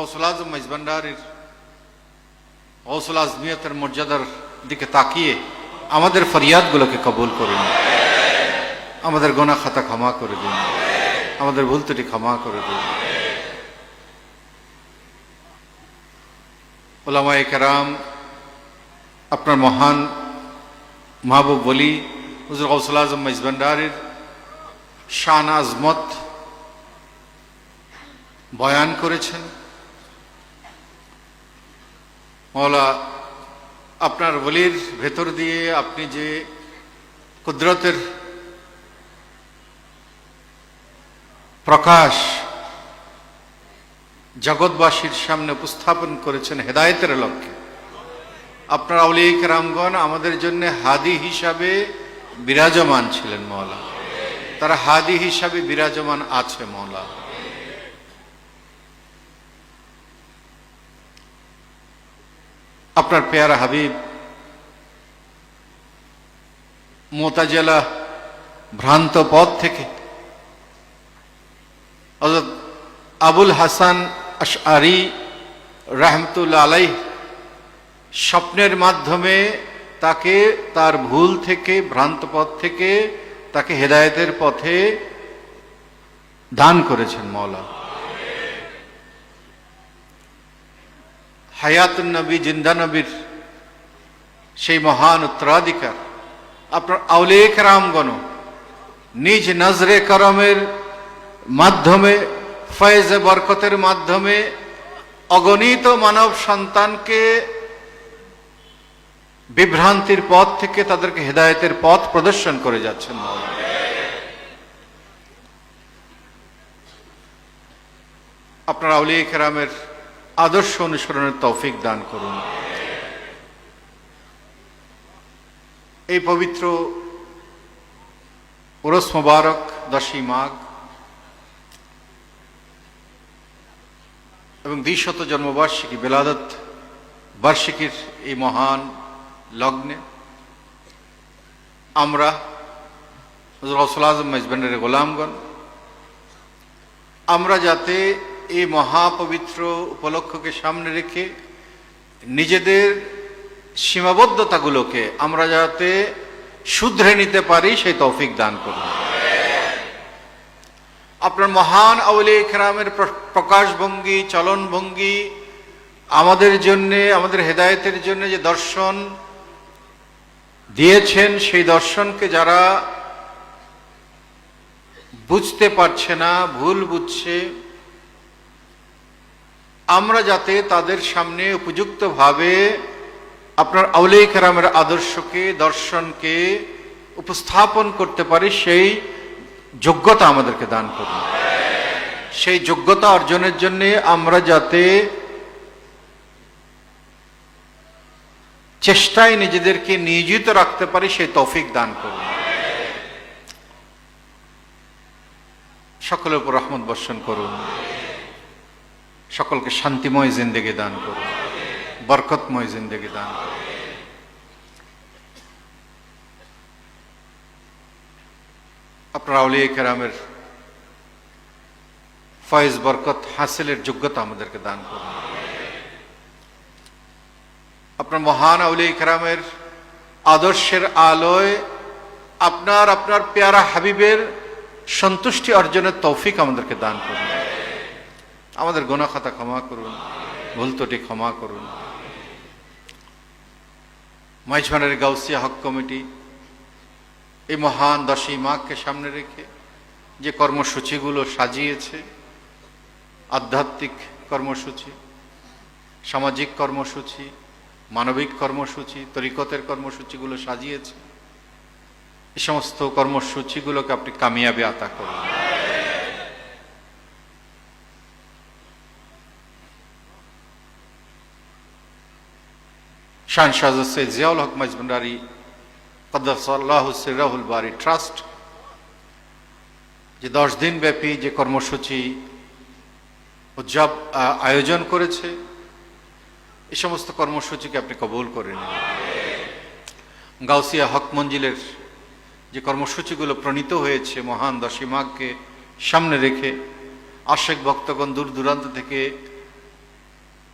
গৌসুল আজম মেজবান্ডারির গৌসুল আজমিয়তের মর্যাদার দিকে তাকিয়ে আমাদের ফরিয়াদগুলোকে কবুল করুন, আমাদের গোনা খাতা ক্ষমা করে দিন, আমাদের ভুল ত্রুটি ক্ষমা করে দিন। উলামায়ে কেরাম, আপনার মহান মাহবুব বলি হুজুর গৌসুল আজম মেজবান্ডারির শান আজমত বয়ান করেছেন। মওলা আপনার বলির ভেতর দিয়ে আপনি যে কুদরতের প্রকাশ জগৎবাসীর সামনে উপস্থাপন করেছেন হেদায়েতের লক্ষ্যে, আপনার আউলিয়া কেরামগণ আমাদের জন্য হাদি হিসাবে বিরাজমান ছিলেন মওলা, তারা হাদি হিসাবে বিরাজমান আছে মওলা। আপনার পেয়ারা হাবিব মুতাজিলা ভ্রান্ত পথ থেকে হযরত আবুল হাসান আশআরী রাহমাতুল্লাহ আলাইহি স্বপ্নের মাধ্যমে তাকে তার ভুল থেকে ভ্রান্ত পথ থেকে তাকে হেদায়েতের পথে দান করেছেন মওলা। হায়াতুন নবী জিন্দা নবীর সেই মহান উত্তরাধিকার আপনার আউলিয়া কেরামগণ নিজ নজরে করমের মাধ্যমে ফয়েজে বরকতের মাধ্যমে অগণিত মানব সন্তানকে বিভ্রান্তির পথ থেকে তাদেরকে হেদায়েতের পথ প্রদর্শন করে যাচ্ছেন মওলা। আপনার আউলিয়া কেরামের আদর্শ অনুসরণের তৌফিক দান করুন। এই পবিত্র উরস মোবারক 10ই মাঘ এবং 200 জন্মবার্ষিকী বেলাদত বার্ষিকীর এই মহান লগ্নে আমরা হুজুর গৌসুল আজম মেজবান্ডারির গোলামগণ আমরা যাতে এই মহাপবিত্র উপলক্ষকে সামনে রেখে নিজেদের সীমাবদ্ধতাগুলোকে আমরা যাতে শুধরে নিতে পারি সেই তৌফিক দান করুন। আপনার মহান আউলিয়া কেরামের প্রকাশভঙ্গি চলনভঙ্গি আমাদের জন্যে আমাদের হেদায়েতের জন্য যে দর্শন দিয়েছেন সেই দর্শনকে যারা বুঝতে পারছে না, ভুল বুঝছে, আমরা যাতে তাদের সামনে উপযুক্তভাবে আপনার আউলিয়া কেরামের আদর্শকে দর্শনকে উপস্থাপন করতে পারি সেই যোগ্যতা আমাদেরকে দান করুন। সেই যোগ্যতা অর্জনের জন্য আমরা যাতে চেষ্টায় নিজেদেরকে নিয়োজিত রাখতে পারি সেই তৌফিক দান করুন। সকলের উপর রহমত বর্ষণ করুন, সকলকে শান্তিময় জিন্দেগি দান করুন, বরকতময় জিন্দেগি দান করুন। আপনার আউলিয়া কেরামের ফয়েজ বরকত হাসিলের যোগ্যতা আমাদেরকে দান করুন। আপনার মহান আউলিয়া কেরামের আদর্শের আলোয় আপনার পেয়ারা হাবিবের সন্তুষ্টি অর্জনের তৌফিক আমাদেরকে দান করুন। আমাদের গুনাহ খাতা ক্ষমা করুন, ভুল ত্রুটি ক্ষমা করুন। মাইজবান্ডারি গাউসিয়া হক কমিটি এই মহান 10ই মাঘকে সামনে রেখে যে কর্মসূচিগুলো সাজিয়েছে, আধ্যাত্মিক কর্মসূচি, সামাজিক কর্মসূচি, মানবিক কর্মসূচি, তরিকতের কর্মসূচিগুলো সাজিয়েছে, এই সমস্ত কর্মসূচিগুলোকে আপনি কামিয়াবি আতা করুন। শাহ সৈয়দ জিয়াউল হক মাইজবান্ডারি কদ্দাসাল্লাহু সিররাহুল বারি ট্রাস্ট যে 10 দিন ব্যাপী যে কর্মসূচি আয়োজন করেছে, এই সমস্ত কর্মসূচিকে আপনি কবুল করে নিন। গাউসিয়া হক মঞ্জিলের যে কর্মসূচিগুলো প্রণীত হয়েছে মহান 10ই মাঘকে সামনে রেখে আশেক ভক্তগণ দূর দূরান্ত থেকে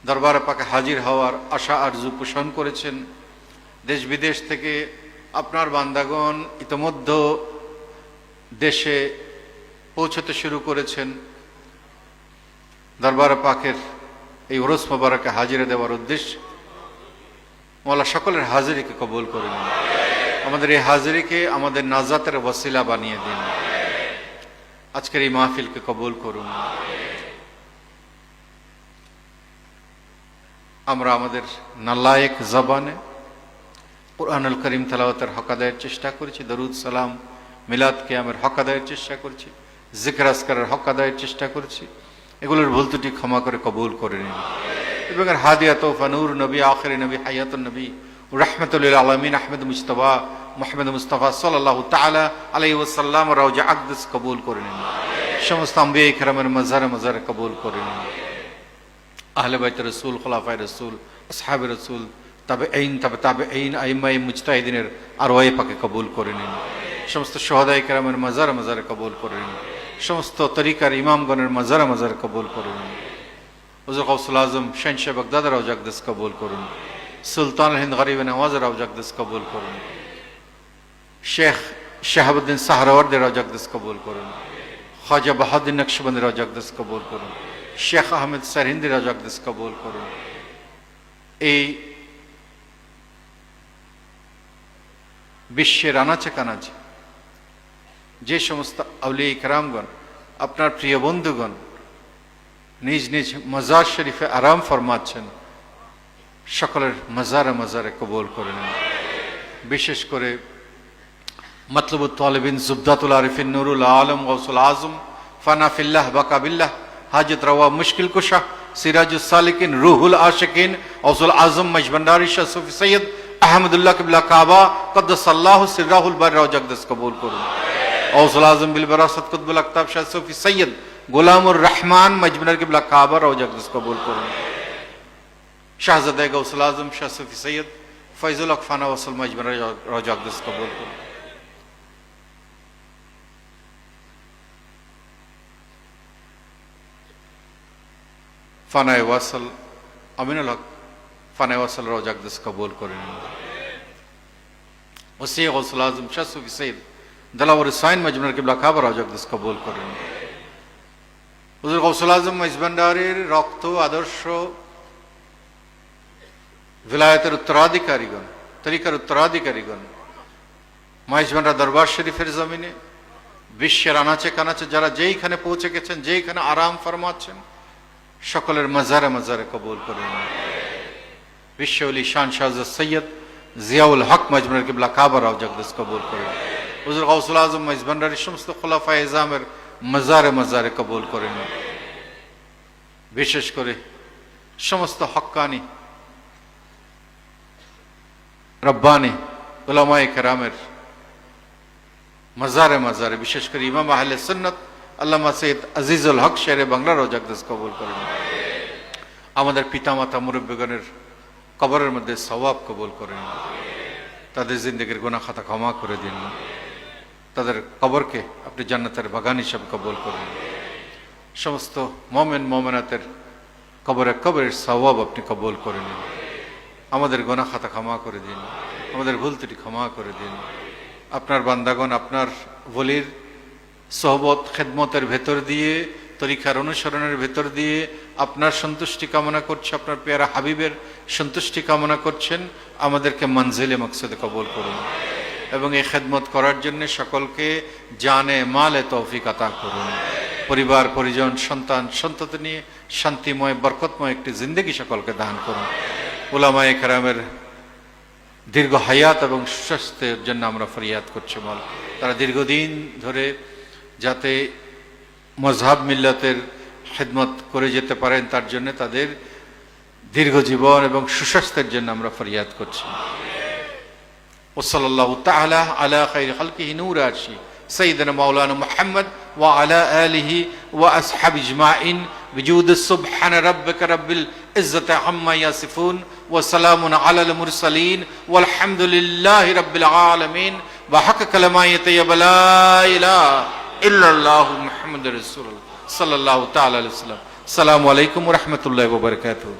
দরবারে পাকে হাজির হওয়ার আশা আরজু পোষণ করেছেন। দেশ বিদেশ থেকে আপনার বান্দাগণ ইতোমধ্যে দেশে পৌঁছতে শুরু করেছেন। দরবারে পাকের এই ওরস মোবারকে হাজিরা দেওয়ার উদ্দেশ্যে মওলা সকলের হাজিরিকে কবুল করে নিন। আমাদের এই হাজিরিকে আমাদের নাজাতের ওয়াসিলা বানিয়ে দিন। আজকের এই মাহফিলকে কবুল করুন। আমরা আমাদের নালায়েক জবানে কুরআনুল করিম তেলাওয়াতের হক আদায়ের চেষ্টা করেছি, দরুদ সালাম মিলাদ কিয়ামের হক আদায়ের চেষ্টা করছি, জিকির আজকারের হক আদায়ের চেষ্টা করছি। এগুলোর ভুল ত্রুটি ক্ষমা করে কবুল করে নিন এবং এর হাদিয়া তোফা নূর নবী, আখিরি নবী, হায়াতুন নবী, রাহমাতুল লিল আলামিন আহমদ মুজতবা মুহাম্মদ মুস্তাফা সাল্লাল্লাহু তাআলা আলাইহি ওয়াসাল্লাম রওজা আকদাস কবুল করে নিন। সমস্ত আম্বিয়া কিরামের মাজারে কবুল করে নিন। আহলে বাইত রাসূল, খুলাফায়ে রাসূল, আসহাবে রাসূল, তাবেঈন, তাবেঈন, আইম্মায়ে মুজতাহিদিনের আরওয়ায়ে পাকে কবুল করে নিন। সমস্ত শুহাদায়ে কিরামের মাজারে কবুল করে নিন। সমস্ত তরিকার ইমামগণের মাজারে কবুল করে নিন। হুজুর গাউসুল আজম শাহনশাহ বাগদাদ রওজা আকদাস কবুল করুন। সুলতান হিন্দ গরিব নওয়াজ রওজা আকদাস কবুল করুন। শেখ শাহাবুদ্দিন সাহরাওয়ার্দী রওজা আকদাস কবুল করুন। খাজা বাহাউদ্দিন নকশবন্দি রওজা আকদাস কবুল করুন। শেখ আহমেদ সারহিন্দি রওজা আকদাস কবুল করুন। এই বিশ্বের আনাচে কানাচে যে সমস্ত আউলিয়া ইকরামগণ, আপনার প্রিয় বন্ধুগণ নিজ নিজ মাজার শরীফে আরাম ফরমাচ্ছেন, সকলের মাজারে কবুল করে নিন। বিশেষ করে মতলবুত তালিবিন জুবদাতুল আরিফিন নুরুল আলম গাউসুল আজম ফানা ফিল্লাহ বাকাবিল্লাহ হাজত রওয়া মুশকিল কুশা সিরাজুস সালিকিন রুহুল আশিকিন গাউসুল আজম মজবন্দারি শাহ সুফি সৈয়দ আহমদুল্লাহ কিবলা কাবা কদ্দাসাল্লাহু সিররাহুল বার রওজা আকদাস কবুল করুন। গাউসুল আজম বিল বরাসত কুতবুল আকতাব শাহ সুফি সৈয়দ গোলামুর রহমান মজবন্দার কিবলা কাবা রওজা আকদাস কবুল করুন। শাহজাদা গাউসুল আজম শাহ সুফি সৈয়দ ফয়জুল হক ফানা ওয়াসল মজবন্দার রওজা আকদাস কবুল করুন। ফানায়ে ওয়াসল আমিনুল হক ফানায়ে ওয়াসল রওজা আকদাস কবুল করে নিন। ওসি গাউসুল আজম শাহ সুফি সৈয়দ দলাওয়ার সাইন মজবন্দার কিবলা কাবা রওজা আকদাস কবুল করে নিন। হুজুর গাউসুল আজম মজবন্দারের রক্ত আদর্শ ভিলায়াতের উত্তরাধিকারীগণ, তরিকার উত্তরাধিকারীগণ মজবন্দার দরবার শরীফের জমিনে বিশ্বের আনাচে কানাচে যারা যেইখানে পৌঁছে গেছেন, যেইখানে আরাম ফরমাচ্ছেন, সকলের মাজারে কবুল করুন। বিশ্ব ওলি শান শাহজাদ সৈয়দ জিয়াউল হক মজবন্দার কিবলা কাবা রওজা আকদাস কবুল করুন। হুজুর গাউসুল আজম মজবন্দারের সমস্ত খুলাফায়ে ইজামের মাজারে কবুল করেন। বিশেষ করে সমস্ত হক্কানি রব্বানি উলামায়ে কেরামের মাজারে বিশেষ করে ইমাম আহলে সুন্নাত আল্লামা সৈয়দ আজিজুল হক শেরে বাংলা রওজা আকদাস কবুল করেন। আমাদের পিতামাতা মুরব্বিগণের কবরের মধ্যে সওয়াব কবুল করেন। তাদের জিন্দেগির গুনাহ খাতা ক্ষমা করে দিন। তাদের কবরকে আপনি জান্নাতের বাগান হিসাবে কবুল করুন। সমস্ত মুমিন মুমিনাতের কবরের সওয়াব আপনি কবুল করে নিন। আমাদের গুনাহ খাতা ক্ষমা করে দিন। আমাদের ভুল ত্রুটি ক্ষমা করে দিন। আপনার বান্দাগণ আপনার ওলির সোহবত খেদমতের ভেতর দিয়ে, তরিকার অনুসরণের ভেতর দিয়ে আপনার সন্তুষ্টি কামনা করছে, আপনার পেয়ারা হাবিবের সন্তুষ্টি কামনা করছেন। আমাদেরকে মঞ্জিলে মকসদে কবুল করুন এবং এই খেদমত করার জন্য সকলকে জানে মালে তৌফিক আতা করুন। পরিবার পরিজন সন্তান সন্ততি নিয়ে শান্তিময় বরকতময় একটি জিন্দেগি সকলকে দান করুন। উলামায়ে কেরামের দীর্ঘ হায়াত এবং সুস্বাস্থ্যের জন্য আমরা ফরিয়াদ করছি। বল তারা দীর্ঘদিন ধরে যাতে মজহাব মিল্লাতের খেদমত করে যেতে পারেন, তার জন্য তাদের দীর্ঘ জীবন এবং সুস্বাস্থ্যের জন্য আমরা ফরিয়াদ করছি। ওয়াসাল্লাল্লাহু তাআলা আলা খায়রি খালকিহি নূর আরশি সাইয়্যিদানা মাওলানা মুহাম্মদ ওয়া আলা আলিহি ওয়া আসহাবি আজমাইন বিজুদ সুবহান রাব্বিকা রাব্বিল ইজ্জাতি আম্মা ইয়াসিফুন ওয়া সালামুন আলাল মুরসালিন ওয়াল হামদুলিল্লাহি রাব্বিল আলামিন ওয়া হাক্কা কালামাতি লা ইলাহা ইল্লাল্লাহু মুহাম্মাদুর রাসূলুল্লাহ সাল্লাল্লাহু তাআলা আলাইহি ওয়াসাল্লাম। আসসালামু আলাইকুম ওয়া রাহমাতুল্লাহি ওয়া বারাকাতুহু।